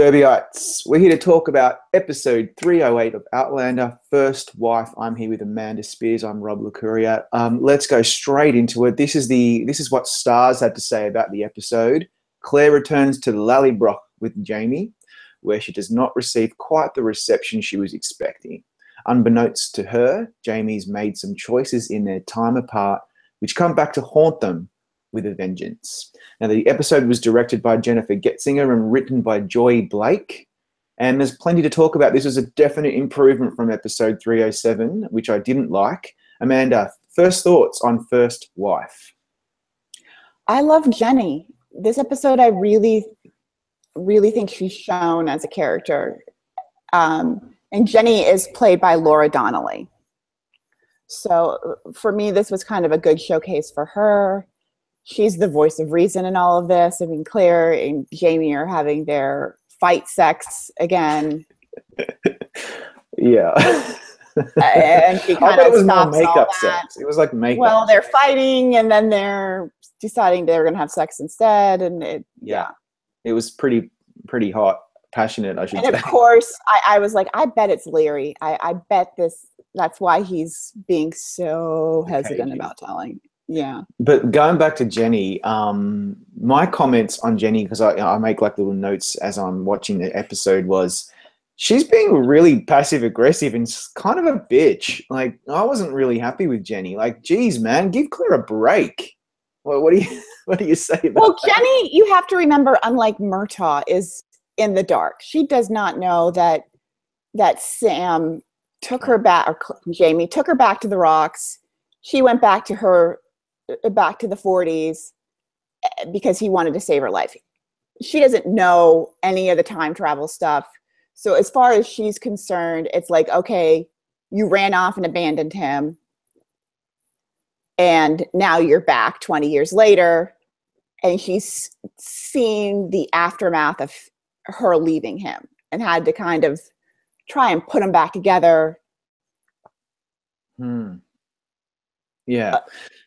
Derbyites, we're here to talk about episode 308 of Outlander, First Wife. I'm here with Amanda Spears. I'm Rob Licuria. Let's go straight into it. This is what Stars had to say about the episode. Claire returns to Lallybroch with Jamie, where she does not receive quite the reception she was expecting. Unbeknownst to her, Jamie's made some choices in their time apart, which come back to haunt them with a vengeance. Now, the episode was directed by Jennifer Getzinger and written by Joy Blake. And there's plenty to talk about. This was a definite improvement from episode 307, which I didn't like. Amanda, first thoughts on First Wife? I love Jenny. This episode, I really, really think she's shown as a character. And Jenny is played by Laura Donnelly. So for me, this was kind of a good showcase for her. She's the voice of reason in all of this. I mean, Claire and Jamie are having their fight sex again. Yeah. And she kind of it was stops more makeup all that. sex. It was like makeup. Well, they're fighting, and then they're deciding they're going to have sex instead. And it was pretty hot, passionate, I should say. And of course, I was like, I bet it's Leary. I bet that's why he's being so hesitant about telling. Yeah. But going back to Jenny, my comments on Jenny, because I make like little notes as I'm watching the episode, was she's being really passive aggressive and kind of a bitch. Like, I wasn't really happy with Jenny. Like, geez, man, give Claire a break. What do you say about Well, that? Jenny, you have to remember, unlike Murtaugh, is in the dark. She does not know that Sam took her back, or Jamie took her back to the rocks. She went back to the 40s because he wanted to save her life. She doesn't know any of the time travel stuff. So as far as she's concerned, it's like, okay, you ran off and abandoned him, and now you're back 20 years later, and she's seen the aftermath of her leaving him and had to kind of try and put them back together. Yeah.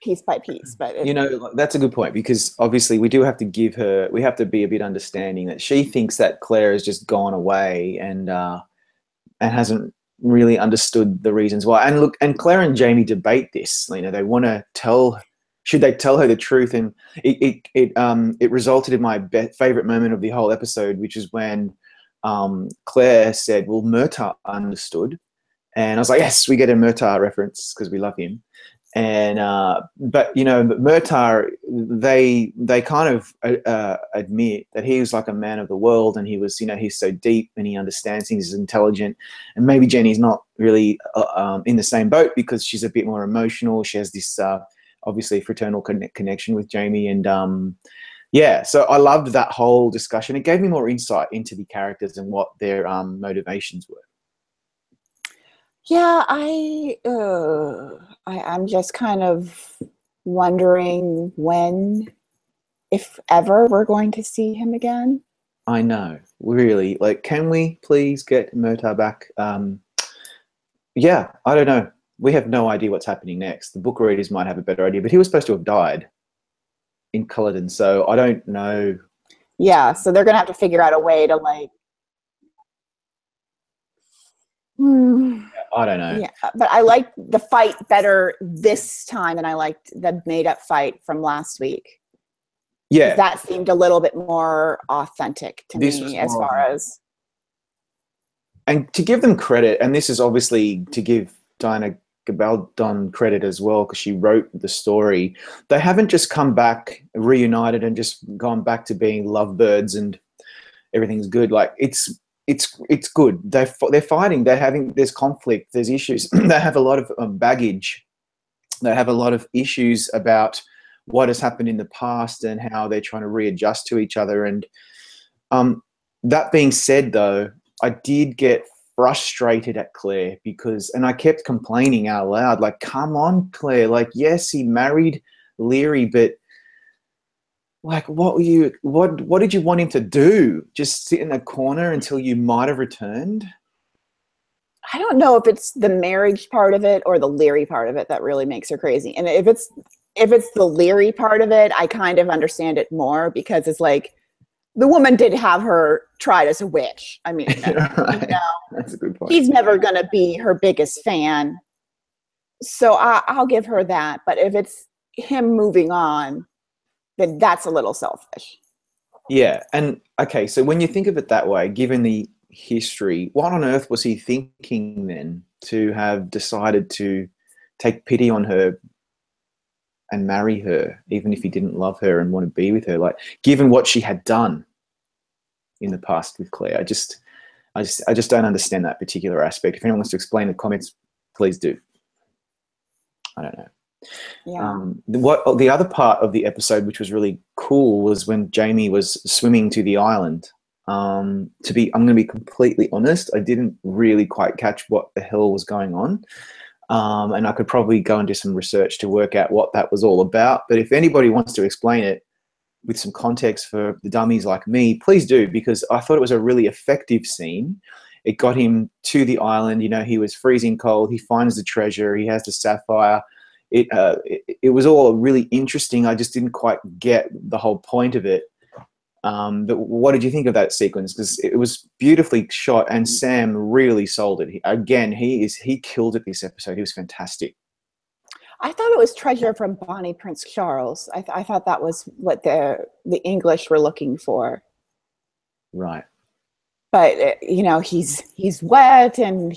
Piece by piece. But that's a good point, because obviously we do have to we have to be a bit understanding that she thinks that Claire has just gone away and hasn't really understood the reasons why. And look, and Claire and Jamie debate this. They want to should they tell her the truth? And it resulted in my favorite moment of the whole episode, which is when Claire said, well, Murtaugh understood. And I was like, yes, we get a Murtaugh reference because we love him. And but Murtaugh, they kind of admit that he was like a man of the world, and he was, he's so deep and he understands things, he's intelligent. And maybe Jenny's not really in the same boat, because she's a bit more emotional. She has this obviously fraternal connection with Jamie, and so I loved that whole discussion. It gave me more insight into the characters and what their motivations were. Yeah, I'm just kind of wondering when, if ever, we're going to see him again. I know, really. Like, can we please get Murtaugh back? I don't know. We have no idea what's happening next. The book readers might have a better idea, but he was supposed to have died in Culloden, so I don't know. Yeah, so they're going to have to figure out a way to, like... I don't know. Yeah, but I liked the fight better this time than I liked the made-up fight from last week. Yeah. That seemed a little bit more authentic to me, as far as... And to give them credit, and this is obviously to give Diana Gabaldon credit as well, because she wrote the story, they haven't just come back, reunited, and just gone back to being lovebirds and everything's good. Like, it's good. They're fighting. There's conflict. There's issues. They have a lot of baggage. They have a lot of issues about what has happened in the past and how they're trying to readjust to each other. And that being said, though, I did get frustrated at Claire and I kept complaining out loud, like, come on, Claire. Like, yes, he married Leary, but like, what did you want him to do? Just sit in a corner until you might have returned? I don't know if it's the marriage part of it or the Leary part of it that really makes her crazy. And if it's the Leary part of it, I kind of understand it more, because it's like, the woman did have her tried as a witch. I mean, Right. That's a good point. he's never going to be her biggest fan. So I'll give her that. But if it's him moving on, then that's a little selfish. Yeah. And okay, so when you think of it that way, given the history, what on earth was he thinking then to have decided to take pity on her and marry her, even if he didn't love her and want to be with her? Like, given what she had done in the past with Claire, I just don't understand that particular aspect. If anyone wants to explain in the comments, please do. I don't know. Yeah. The other part of the episode, which was really cool, was when Jamie was swimming to the island. I'm going to be completely honest, I didn't really quite catch what the hell was going on. And I could probably go and do some research to work out what that was all about. But if anybody wants to explain it with some context for the dummies like me, please do, because I thought it was a really effective scene. It got him to the island. You know, he was freezing cold. He finds the treasure. He has the sapphire. It was all really interesting. I just didn't quite get the whole point of it. But what did you think of that sequence? Because it was beautifully shot, and Sam really sold it. He killed it this episode. He was fantastic. I thought it was treasure from Bonnie Prince Charles. I thought that was what the English were looking for. Right. But you know, he's wet, and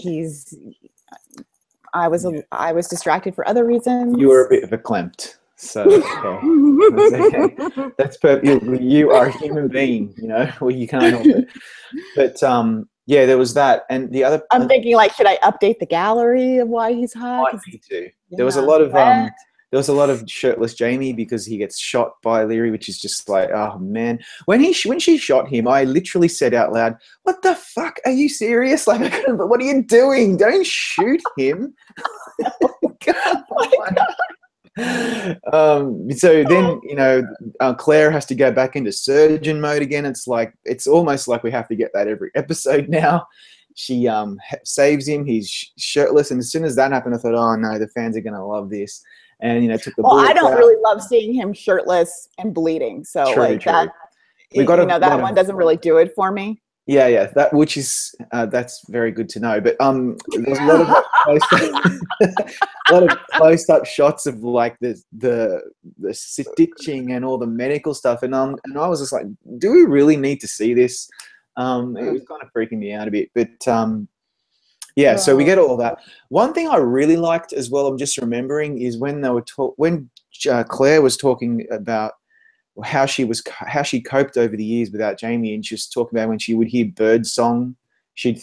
I was distracted for other reasons. You were a bit of a clamped, so okay. That's perfect. You are a human being, you know. Well, you can't help it. But yeah, there was that, and the other. I'm thinking, like, should I update the gallery of why he's hot? Might be too. There was a lot of there was a lot of shirtless Jamie because he gets shot by Leary, which is just like, oh man. When she shot him, I literally said out loud, "What the fuck? Are you serious? Like, what are you doing? Don't shoot him!" So then, you know, Claire has to go back into surgeon mode again. It's almost like we have to get that every episode now. She saves him. He's shirtless, and as soon as that happened, I thought, oh no, the fans are going to love this. And you know, took the. Well, I don't really love seeing him shirtless and bleeding. So true. That, that one doesn't really do it for me. Yeah, that's very good to know. But there's a lot of close-up shots of like the stitching and all the medical stuff, and I was just like, do we really need to see this? It was kind of freaking me out a bit, but yeah. So we get all of that. One thing I really liked as well, I'm just remembering, is when they were Claire was talking about how she coped over the years without Jamie, and she was talking about when she would hear bird song, she'd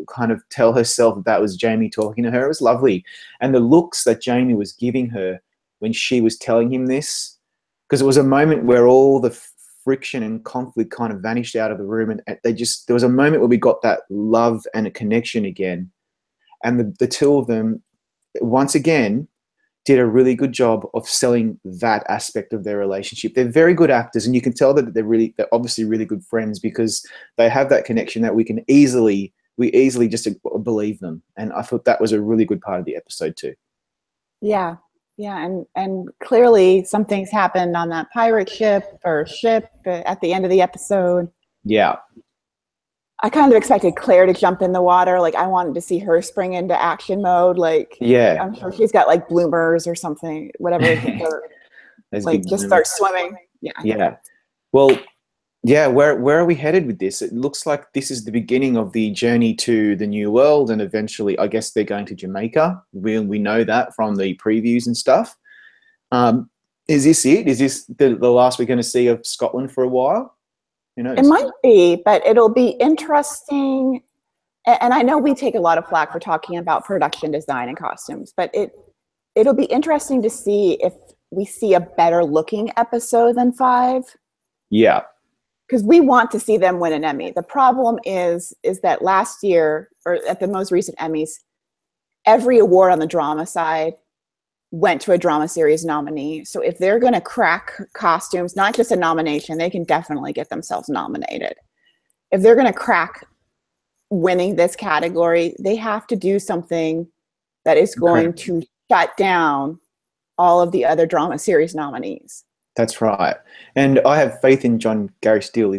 kind of tell herself that was Jamie talking to her. It was lovely, and the looks that Jamie was giving her when she was telling him this, because it was a moment where all the friction and conflict kind of vanished out of the room, and there was a moment where we got that love and a connection again, and the two of them once again did a really good job of selling that aspect of their relationship. They're very good actors, and you can tell that they're obviously really good friends, because they have that connection that we easily just believe them. And I thought that was a really good part of the episode too. Yeah. And clearly something's happened on that pirate ship at the end of the episode. Yeah. I kind of expected Claire to jump in the water. Like, I wanted to see her spring into action mode. Like, yeah, I'm sure she's got like bloomers or something, whatever. Like, just start swimming. Yeah. Well, yeah. Where are we headed with this? It looks like this is the beginning of the journey to the New World, and eventually, I guess they're going to Jamaica. We know that from the previews and stuff. Is this it? Is this the last we're going to see of Scotland for a while? It might be, but it'll be interesting. And I know we take a lot of flack for talking about production design and costumes, but it'll be interesting to see if we see a better looking episode than 5. Yeah. Because we want to see them win an Emmy. The problem is that last year, or at the most recent Emmys, every award on the drama side went to a drama series nominee. So if they're going to crack costumes, not just a nomination, they can definitely get themselves nominated. If they're going to crack winning this category, they have to do something that is going to shut down all of the other drama series nominees. That's right. And I have faith in John Gary Steele.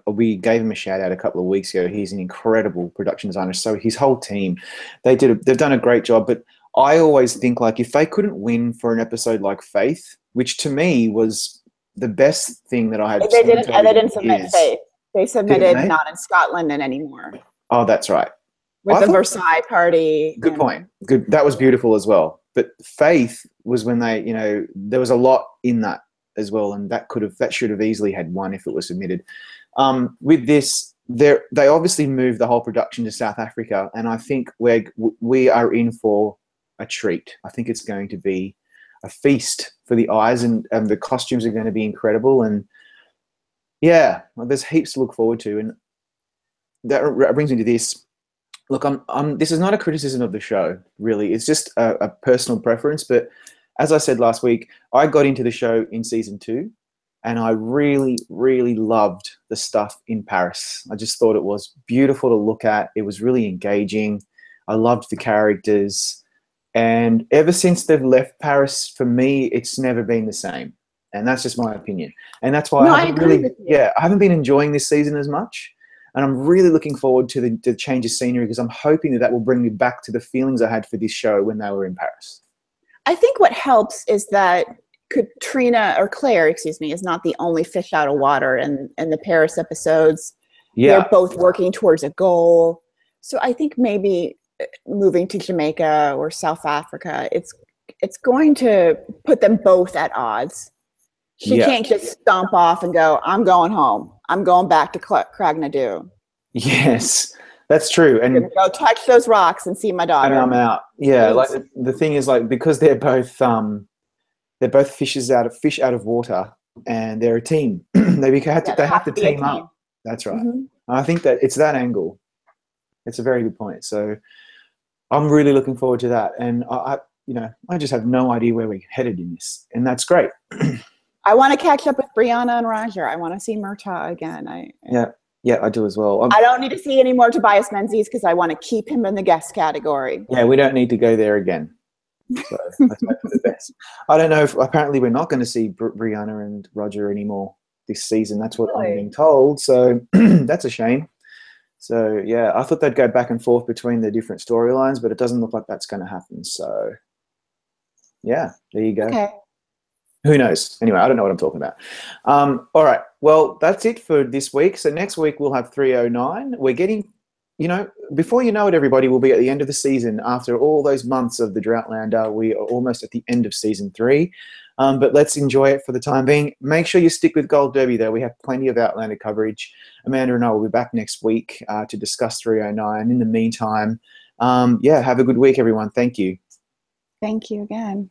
We gave him a shout out a couple of weeks ago. He's an incredible production designer. So his whole team, they've done a great job. But I always think like if they couldn't win for an episode like Faith, which to me was the best thing that I had They seen on didn't. They television didn't in submit years. Faith. They submitted they? Not in Scotland and Anymore. Oh, that's right. With the Versailles party. Good point. Good. That was beautiful as well. But Faith was when they, there was a lot in that as well, and that should have easily had won if it was submitted. With this, they obviously moved the whole production to South Africa, and I think we are in for a treat. I think it's going to be a feast for the eyes, and the costumes are going to be incredible. And yeah, well, there's heaps to look forward to, and that brings me to this. Look, this is not a criticism of the show, really. It's just a personal preference. But as I said last week, I got into the show in season 2, and I really, really loved the stuff in Paris. I just thought it was beautiful to look at. It was really engaging. I loved the characters. And ever since they've left Paris, for me, it's never been the same. And that's just my opinion. And that's why I haven't been enjoying this season as much. And I'm really looking forward to the change of scenery because I'm hoping that will bring me back to the feelings I had for this show when they were in Paris. I think what helps is that Claire, is not the only fish out of water in the Paris episodes. Yeah. They're both working towards a goal. So I think maybe moving to Jamaica or South Africa, it's going to put them both at odds. She can't just stomp off and go, I'm going home. I'm going back to Cragnadoo. Yes, that's true. And go touch those rocks and see my daughter. And I'm out. Yeah, like the thing is, like, because they're both fish out of water, and they're a team. they have to team up. That's right. Mm-hmm. I think that it's that angle. It's a very good point. So I'm really looking forward to that. And I just have no idea where we're headed in this, and that's great. I want to catch up with Brianna and Roger. I want to see Murtaugh again. Yeah, I do as well. I don't need to see any more Tobias Menzies because I want to keep him in the guest category. Yeah, we don't need to go there again. So let's hope for the best. I don't know if apparently we're not going to see Brianna and Roger anymore this season. That's what I'm being told. So that's a shame. So yeah, I thought they'd go back and forth between the different storylines, but it doesn't look like that's going to happen. So yeah, there you go. Okay. Who knows? Anyway, I don't know what I'm talking about. All right. Well, that's it for this week. So next week we'll have 309. We're getting, before you know it, everybody, will be at the end of the season. After all those months of the Outlander, we are almost at the end of season 3. But let's enjoy it for the time being. Make sure you stick with Gold Derby, though. We have plenty of Outlander coverage. Amanda and I will be back next week to discuss 309. In the meantime, have a good week, everyone. Thank you. Thank you again.